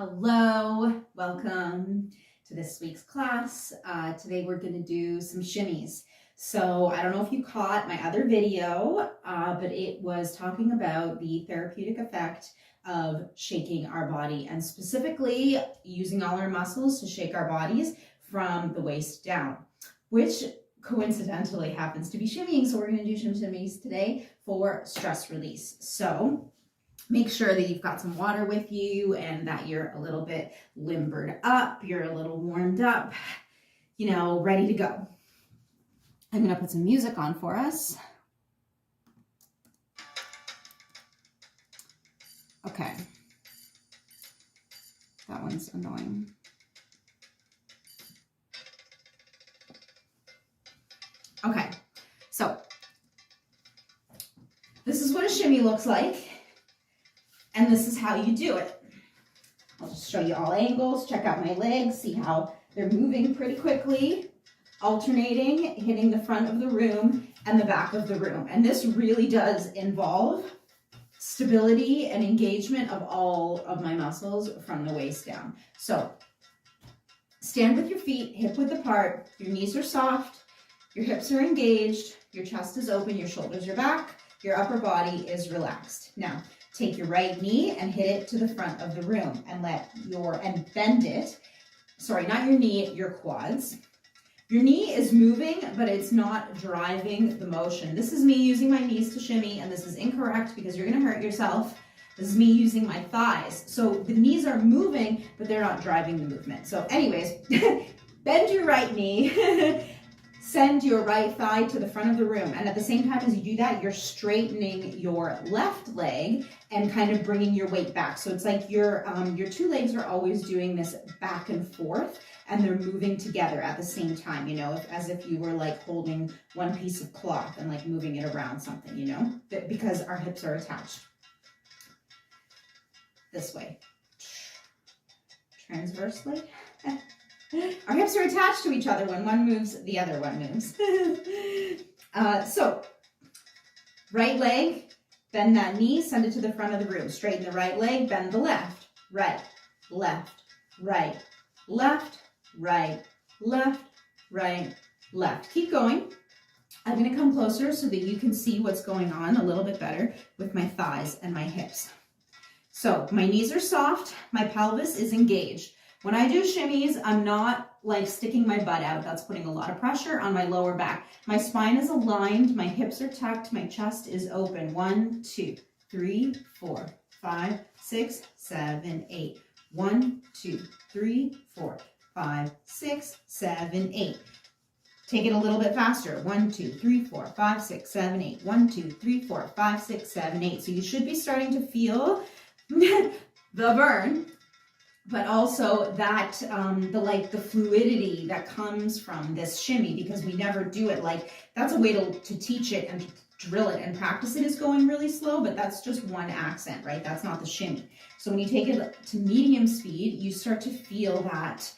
Hello, welcome to this week's class. Today we're going to do some shimmies. So I don't know if you caught my other video, but it was talking about the therapeutic effect of shaking our body and specifically using all our muscles to shake our bodies from the waist down, which coincidentally happens to be shimmying. So we're going to do some shimmies today for stress release. So make sure that you've got some water with you and that you're a little bit limbered up, you're a little warmed up, ready to go. I'm going to put some music on for us. Okay. That one's annoying. Okay, so this is what a shimmy looks like. And this is how you do it. I'll just show you all angles, check out my legs, see how they're moving pretty quickly, alternating, hitting the front of the room and the back of the room. And this really does involve stability and engagement of all of my muscles from the waist down. So stand with your feet hip width apart, your knees are soft, your hips are engaged, your chest is open, your shoulders are back, your upper body is relaxed. Now, take your right knee and hit it to the front of the room and bend it. Sorry, not your knee, your quads. Your knee is moving, but it's not driving the motion. This is me using my knees to shimmy, and this is incorrect because you're gonna hurt yourself. This is me using my thighs. So the knees are moving, but they're not driving the movement. So anyways, bend your right knee, send your right thigh to the front of the room. And at the same time as you do that, you're straightening your left leg and kind of bringing your weight back. So it's like your two legs are always doing this back and forth and they're moving together at the same time, as if you were like holding one piece of cloth and like moving it around something, because our hips are attached. This way. Transversely. Our hips are attached to each other. When one moves, the other one moves. So, right leg, bend that knee, send it to the front of the room. Straighten the right leg, bend the left, right, left, right, left, right, left, right, left. Keep going. I'm going to come closer so that you can see what's going on a little bit better with my thighs and my hips. So, my knees are soft, my pelvis is engaged. When I do shimmies, I'm not like sticking my butt out. That's putting a lot of pressure on my lower back. My spine is aligned, my hips are tucked, my chest is open. 1, 2, 3, 4, 5, 6, 7, 8. 1, 2, 3, 4, 5, 6, 7, 8. Take it a little bit faster. 1, 2, 3, 4, 5, 6, 7, 8. 1, 2, 3, 4, 5, 6, 7, 8. So you should be starting to feel the burn, but also that the fluidity that comes from this shimmy, because we never do it that's a way to teach it and to drill it and practice it is going really slow, but that's just one accent, right? That's not the shimmy. So when you take it to medium speed, you start to feel that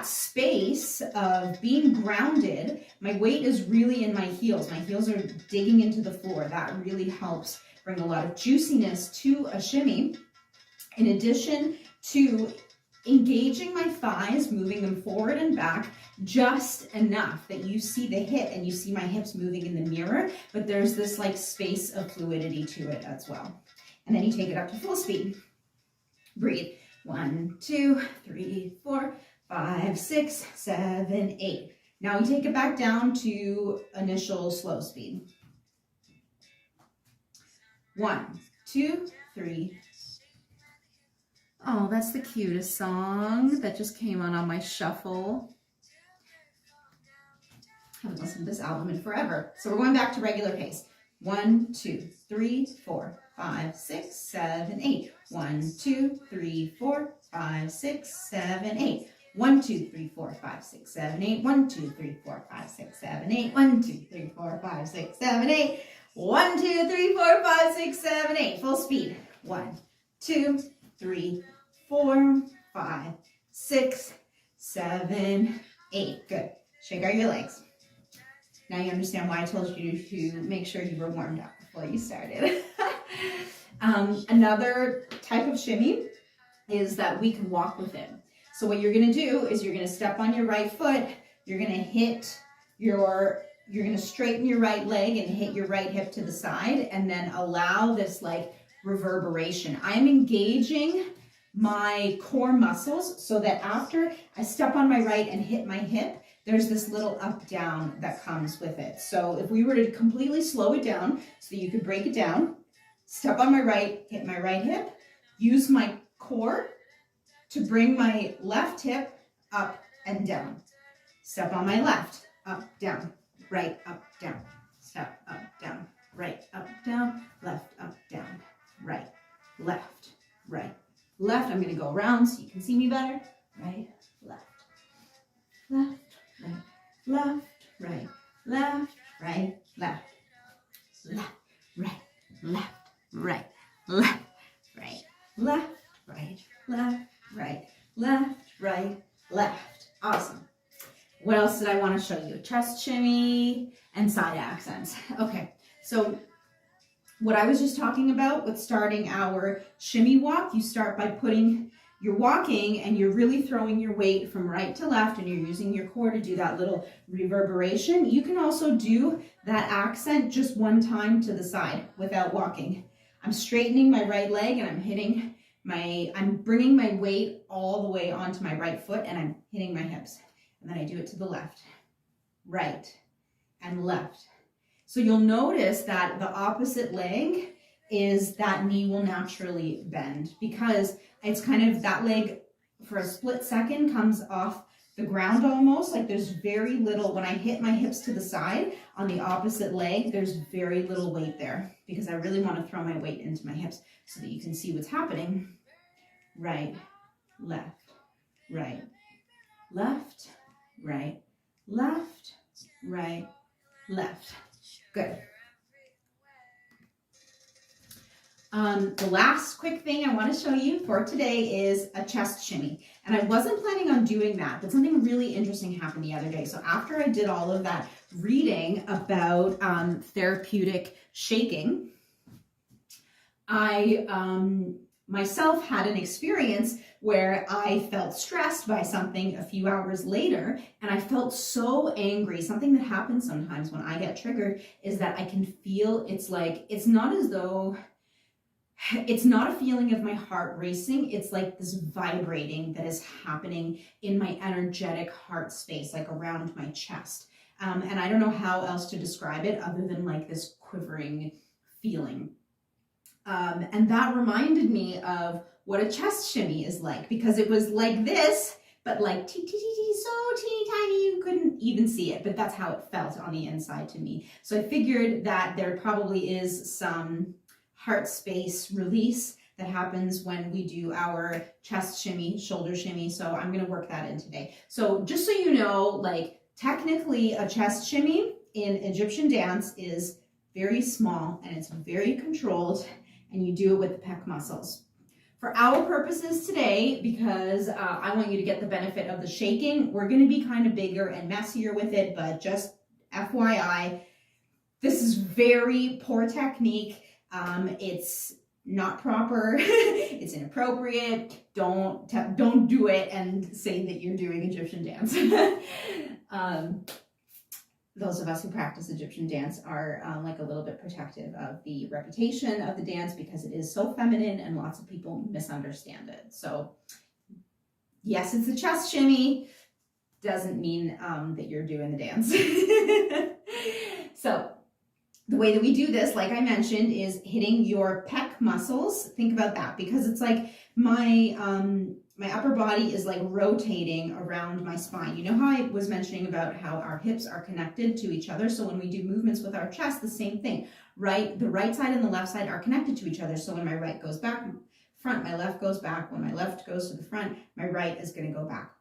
space of being grounded. My weight is really in my heels. My heels are digging into the floor. That really helps bring a lot of juiciness to a shimmy. In addition to engaging my thighs, moving them forward and back just enough that you see the hip and you see my hips moving in the mirror, but there's this space of fluidity to it as well. And then you take it up to full speed. Breathe. 1, 2, 3, 4, 5, 6, 7, 8. Now we take it back down to initial slow speed. 1, 2, 3. Oh, that's the cutest song that just came on my shuffle. I haven't listened to this album in forever. So we're going back to regular pace. 1, 2, 3, 4, 5, 6, 7, 8. 1, 2, 3, 4, 5, 6, 7, 8. 1, 2, 3, 4, 5, 6, 7, 8. 1, 2, 3, 4, 5, 6, 7, 8. 1, 2, 3, 4, 5, 6, 7, 8. 1, 2, 3, 4, 5, 6, 7, 8. Full speed. 1, 2, 3, 4, 5, 6, 7, 8. Good. Shake out your legs. Now you understand why I told you to make sure you were warmed up before you started. Another type of shimmy is that we can walk with it. So what you're gonna do is you're gonna step on your right foot, you're gonna straighten your right leg and hit your right hip to the side, and then allow this like reverberation. I'm engaging my core muscles so that after I step on my right and hit my hip, there's this little up down that comes with it. So if we were to completely slow it down so that you could break it down, step on my right, hit my right hip, use my core to bring my left hip up and down. Step on my left, up, down, right, up, down, step, up, down, right, up, down, left, up, down, right, left, right, left. I'm gonna go around so you can see me better. Right, left, left, right, left, right, left, right, left, left, right, left, right, left, right, left, right, left, right, left, right, left. Awesome. What else did I want to show you? Chest shimmy and side accents. Okay, so what I was just talking about with starting our shimmy walk, you start by you're walking and you're really throwing your weight from right to left and you're using your core to do that little reverberation. You can also do that accent just one time to the side without walking. I'm straightening my right leg and I'm bringing my weight all the way onto my right foot and I'm hitting my hips. And then I do it to the left, right, and left. So you'll notice that the opposite leg is that knee will naturally bend because it's kind of that leg for a split second comes off the ground almost. Like there's very little, when I hit my hips to the side on the opposite leg, there's very little weight there because I really want to throw my weight into my hips so that you can see what's happening. Right, left, right, left, right, left, right, left. Good. The last quick thing I want to show you for today is a chest shimmy. And I wasn't planning on doing that, but something really interesting happened the other day. So after I did all of that reading about therapeutic shaking, I myself had an experience where I felt stressed by something a few hours later, and I felt so angry. Something that happens sometimes when I get triggered is that I can feel, it's not as though, it's not a feeling of my heart racing. It's like this vibrating that is happening in my energetic heart space, like around my chest. And I don't know how else to describe it other than like this quivering feeling. And that reminded me of what a chest shimmy is like, because it was like this, but like so teeny tiny, you couldn't even see it, but that's how it felt on the inside to me. So I figured that there probably is some heart space release that happens when we do our chest shimmy, shoulder shimmy. So I'm going to work that in today. So just so you know, like technically a chest shimmy in Egyptian dance is very small and it's very controlled, and you do it with the pec muscles. For our purposes today, because I want you to get the benefit of the shaking, we're going to be kind of bigger and messier with it, but just FYI, this is very poor technique. It's not proper. It's inappropriate. Don't do it and say that you're doing Egyptian dance. Those of us who practice Egyptian dance are like a little bit protective of the reputation of the dance because it is so feminine and lots of people misunderstand it. So yes, it's a chest shimmy. Doesn't mean that you're doing the dance. So the way that we do this, like I mentioned, is hitting your pec muscles. Think about that, because it's like my upper body is like rotating around my spine. You know how I was mentioning about how our hips are connected to each other? So when we do movements with our chest, the same thing, right? The right side and the left side are connected to each other. So when my right goes back, front, my left goes back. When my left goes to the front, my right is going to go back.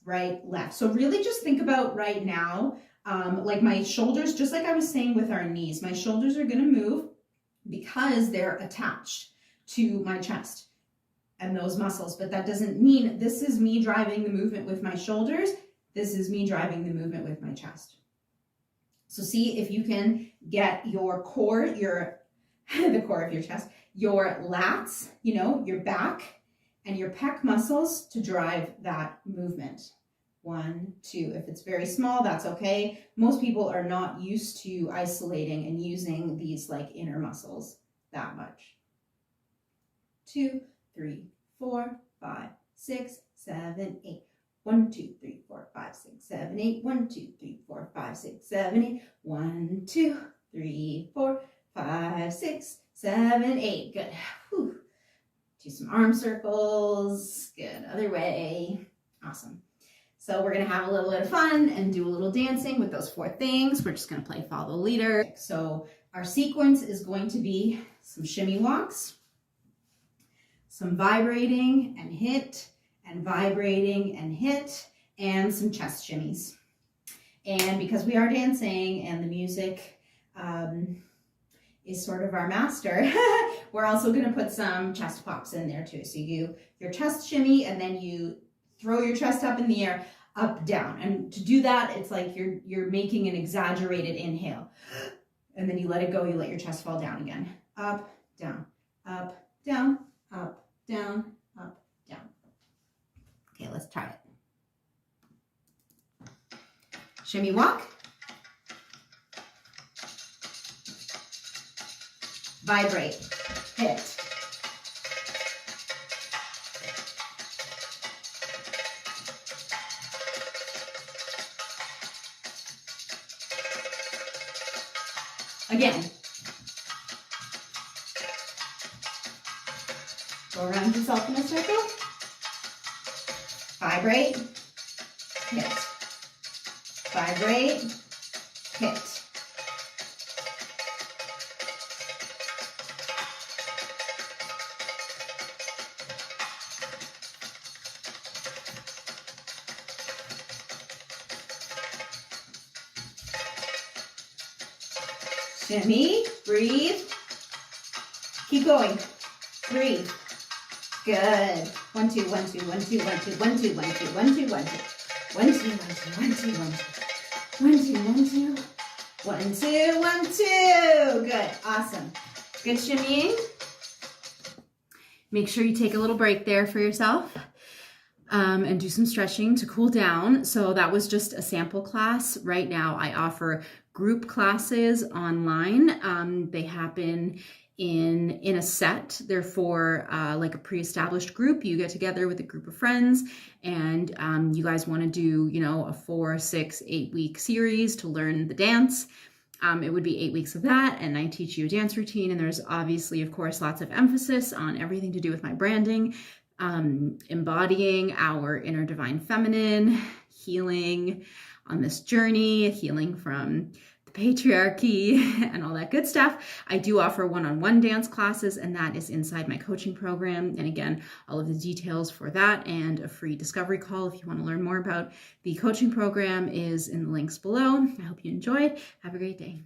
Right, left. So really just think about right now, like my shoulders, just like I was saying with our knees, my shoulders are going to move because they're attached to my chest and those muscles. But that doesn't mean this is me driving the movement with my shoulders. This is me driving the movement with my chest. So see if you can get your core, the core of your chest, your lats, you know, your back and your pec muscles to drive that movement. 1, 2. If it's very small, that's okay. Most people are not used to isolating and using these like inner muscles that much. 2, 3, 4, 5, 6, 7, 8. 1, 2, 3, 4, 5, 6, 7, 8. 1, 2, 3, 4, 5, 6, 7, 8. 1, 2, 3, 4, 5, 6, 7, 8. Good. Whew. Do some arm circles. Good. Other way. Awesome. So we're going to have a little bit of fun and do a little dancing with those 4 things. We're just going to play follow the leader. So our sequence is going to be some shimmy walks, some vibrating and hit, and vibrating and hit, and some chest shimmies. And because we are dancing and the music is sort of our master, we're also going to put some chest pops in there too. So you your chest shimmy, and then you throw your chest up in the air, up, down. And to do that, it's like you're making an exaggerated inhale. And then you let it go, you let your chest fall down again. Up, down, up, down, up, down, up, down. Okay, let's try it. Shimmy walk. Vibrate, hit. Again. Go around yourself in a circle. Vibrate, hit. Vibrate, hit. Shimmy, breathe. Keep going. Breathe. Good. 1, 2, 1, 2, 1, 2, 1, 2, 1, 2, 1, 2, 1, 2, 1, 2. 1, 2, 1, 2, 1, 2, 1, 2. 1, 2, 1, 2. 1, 2, 1, 2. Good. Awesome. Good shimmying. Make sure you take a little break there for yourself. And do some stretching to cool down. So that was just a sample class. Right now I offer group classes online. They happen in a set. They're for like a pre-established group. You get together with a group of friends and you guys want to do, you know, a 4, 6, 8 week series to learn the dance. It would be 8 weeks of that, and I teach you a dance routine, and there's obviously, of course, lots of emphasis on everything to do with my branding. Embodying our inner divine feminine, healing on this journey, healing from the patriarchy and all that good stuff. I do offer one-on-one dance classes, and that is inside my coaching program. And again, all of the details for that and a free discovery call if you want to learn more about the coaching program is in the links below. I hope you enjoy it. Have a great day.